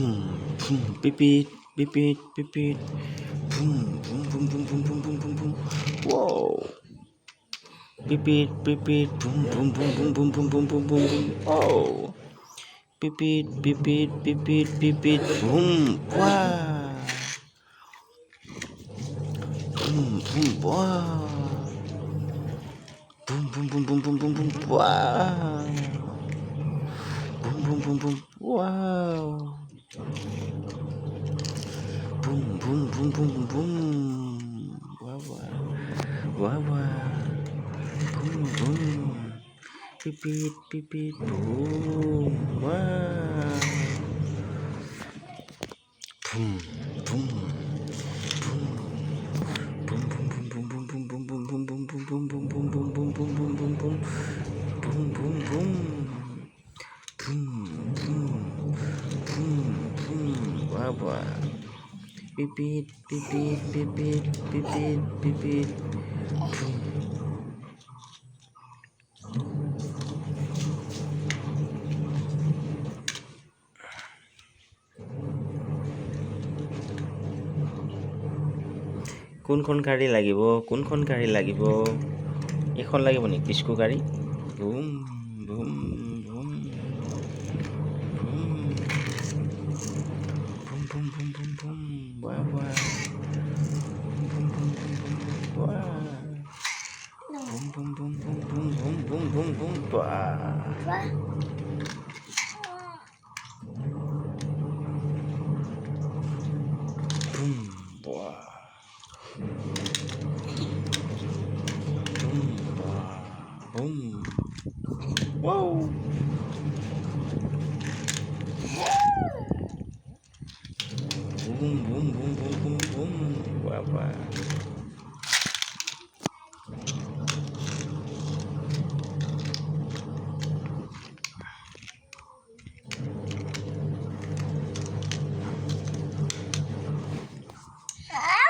Boom, boom, beep beep, beep beep, beep beep. Boom, boom, boom, boom, boom, boom, boom, boom, boom. Whoa. Beep beep, beep beep, boom, boom, boom, boom, boom, boom, boom, boom, boom, boom. Oh. Beep beep, beep beep, beep beep, beep beep. Boom. Wow. Boom, boom, wow. Boom, boom, boom, boom, boom, boom, boom. Wow. Boom, boom, boom, boom. Wow. Boom, boom, boom, boom, boom. Wow, wow. Wow, wow. Boom, boom. Beep, beep, beep, beep. Boom. Wow. Boom, boom. Boom, boom, boom, boom, boom, boom, boom, boom, boom, boom, boom, boom, boom, boom, boom, boom, boom, boom, boom. Boom, boom, boom. Boom, boom. Boom, boom. Wow, wow. Beep, beep, beep, beep, beep, beep, beep, beep, beep, beep. Boom. কোনখন গাড়ী লাগিব কোনখন গাড়ী লাগিব এইখন লাগিব নেকি disco গাড়ী boom boom boom boom boom boom boom boom ৱা ৱা boom boom boom boom boom ৱা boom boom boom boom boom boom boom boom boom ৱা বুম ৱা boom. Whoa. Boom, boom, boom, boom, boom, boom. Wow, wow.